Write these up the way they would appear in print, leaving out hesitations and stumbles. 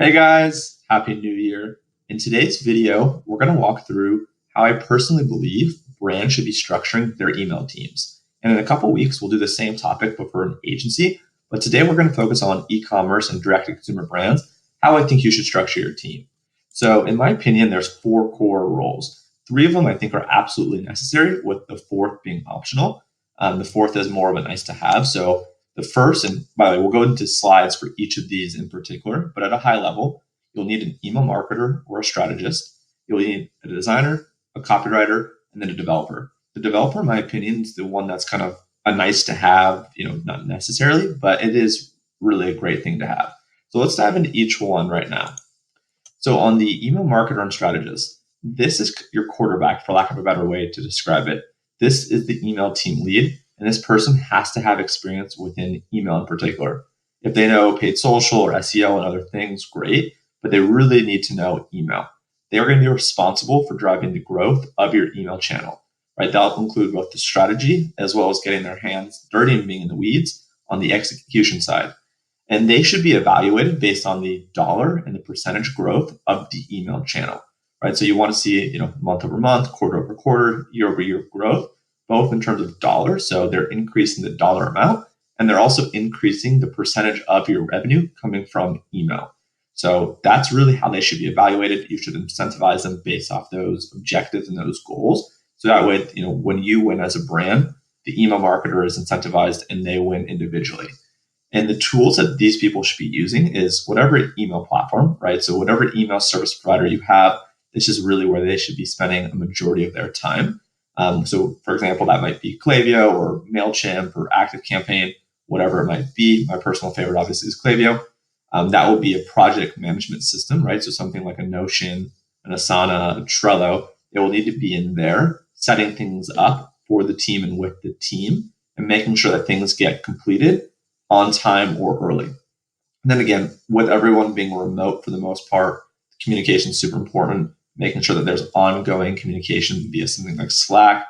Hey guys, Happy New Year. In today's video, we're going to walk through how I personally believe brands should be structuring their email teams. And in a couple weeks, we'll do the same topic, but for an agency. But today we're going to focus on e-commerce and direct-to-consumer brands, how I think you should structure your team. So in my opinion, there's 4 core roles. 3 of them I think are absolutely necessary, with the 4th being optional. The 4th is more of a nice to have. So the first, and by the way, we'll go into slides for each of these in particular, but at a high level, you'll need an email marketer or a strategist. You'll need a designer, a copywriter, and then a developer. The developer, in my opinion, is the one that's kind of a nice to have, not necessarily, but it is really a great thing to have. So let's dive into each one right now. So on the email marketer and strategist, this is your quarterback, for lack of a better way to describe it. This is the email team lead, and this person has to have experience within email in particular. If they know paid social or SEO and other things, great, but they really need to know email. They are going to be responsible for driving the growth of your email channel, right? That'll include both the strategy as well as getting their hands dirty and being in the weeds on the execution side. And they should be evaluated based on the dollar and the percentage growth of the email channel, right? So you want to see, month over month, quarter over quarter, year over year growth, both in terms of dollars. So they're increasing the dollar amount, and they're also increasing the percentage of your revenue coming from email. So that's really how they should be evaluated. You should incentivize them based off those objectives and those goals. So that way, when you win as a brand, the email marketer is incentivized and they win individually. And the tools that these people should be using is whatever email platform, right? So whatever email service provider you have, this is really where they should be spending a majority of their time. So for example, that might be Klaviyo or MailChimp or ActiveCampaign, whatever it might be. My personal favorite obviously is Klaviyo. That will be a project management system, right? So something like a Notion, an Asana, a Trello, it will need to be in there, setting things up for the team and with the team, and making sure that things get completed on time or early. And then again, with everyone being remote for the most part, communication is super important, making sure that there's ongoing communication via something like Slack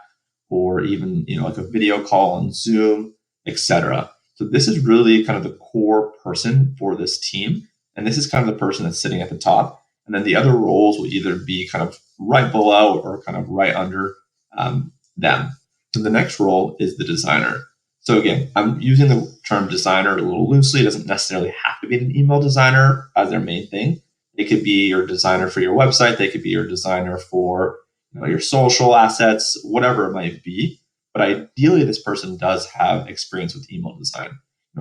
or even, like a video call on Zoom, etc. So this is really kind of the core person for this team. And this is kind of the person that's sitting at the top. And then the other roles will either be kind of right below or kind of right under them. So the next role is the designer. So again, I'm using the term designer a little loosely. It doesn't necessarily have to be an email designer as their main thing. It could be your designer for your website. They could be your designer for your social assets, whatever it might be. But ideally, this person does have experience with email design.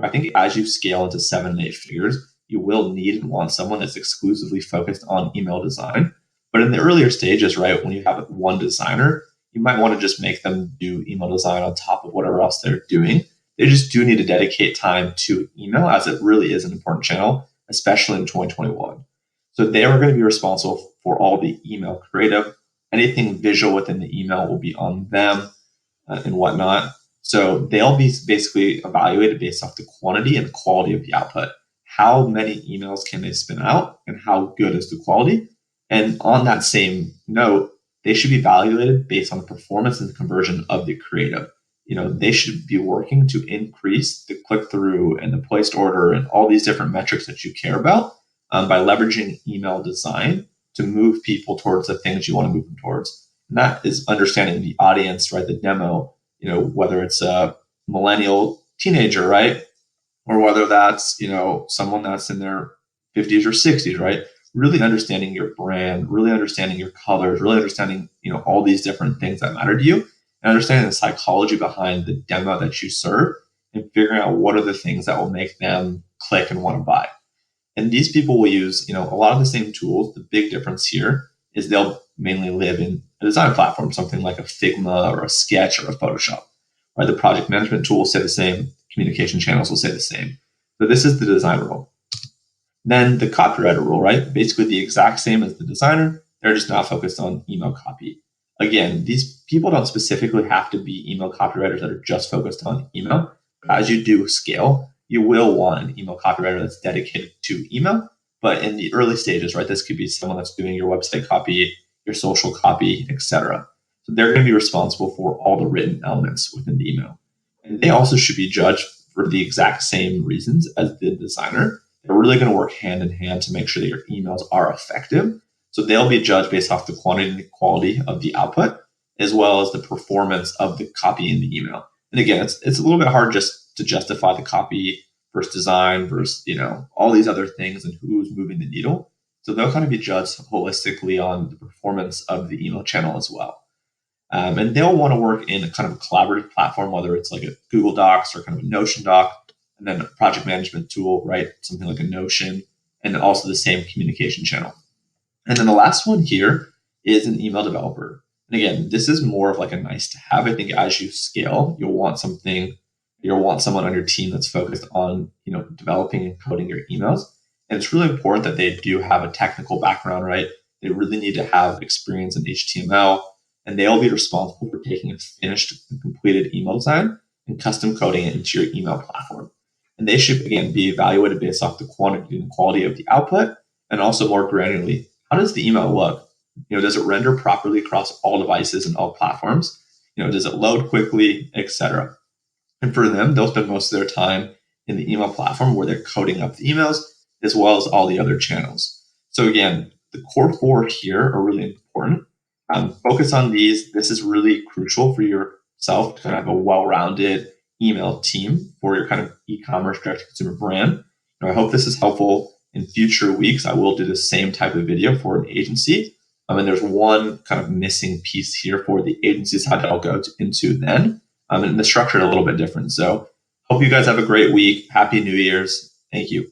I think as you scale into 7 and 8 figures, you will need and want someone that's exclusively focused on email design. But in the earlier stages, right, when you have one designer, you might want to just make them do email design on top of whatever else they're doing. They just do need to dedicate time to email, as it really is an important channel, especially in 2021. So they are going to be responsible for all the email creative. Anything visual within the email will be on them and whatnot. So they'll be basically evaluated based off the quantity and quality of the output. How many emails can they spin out and how good is the quality? And on that same note, they should be evaluated based on the performance and the conversion of the creative. They should be working to increase the click-through and the placed order and all these different metrics that you care about by leveraging email design to move people towards the things you want to move them towards. And that is understanding the audience, right? The demo, whether it's a millennial teenager, right? Or whether that's, someone that's in their 50s or 60s, right? Really understanding your brand, really understanding your colors, really understanding, all these different things that matter to you, and understanding the psychology behind the demo that you serve, and figuring out what are the things that will make them click and want to buy. And these people will use, a lot of the same tools. The big difference here is they'll mainly live in a design platform, something like a Figma or a Sketch or a Photoshop. Right? The project management tools will stay the same. Communication channels will stay the same. So this is the design role. Then the copywriter role, right? Basically the exact same as the designer. They're just now focused on email copy. Again, these people don't specifically have to be email copywriters that are just focused on email. As you do scale, you will want an email copywriter that's dedicated to email. But in the early stages, right, this could be someone that's doing your website copy, your social copy, etc. So they're going to be responsible for all the written elements within the email. And they also should be judged for the exact same reasons as the designer. they're really going to work hand in hand to make sure that your emails are effective. So they'll be judged based off the quantity and the quality of the output, as well as the performance of the copy in the email. And again, it's a little bit hard just to justify the copy versus design versus, all these other things and who's moving the needle. So they'll kind of be judged holistically on the performance of the email channel as well. And they'll want to work in a kind of a collaborative platform, whether it's like a Google Docs or kind of a Notion doc, and then a project management tool, right? Something like a Notion, and then also the same communication channel. And then the last one here is an email developer. And again, this is more of like a nice to have. I think as you scale, you'll want someone on your team that's focused on, developing and coding your emails. And it's really important that they do have a technical background, right? They really need to have experience in HTML, and they'll be responsible for taking a finished and completed email design and custom coding it into your email platform. And they should, again, be evaluated based off the quantity and quality of the output, and also more granularly, how does the email look? Does it render properly across all devices and all platforms? Does it load quickly, etc.? And for them, they'll spend most of their time in the email platform where they're coding up the emails as well as all the other channels. So again, the core four here are really important. Focus on these. This is really crucial for yourself to kind of have a well-rounded email team for your kind of e-commerce direct-to-consumer brand. I hope this is helpful. In future weeks, I will do the same type of video for an agency. And there's one kind of missing piece here for the agency side that I'll go into then. And the structure is a little bit different. So hope you guys have a great week. Happy New Year's. Thank you.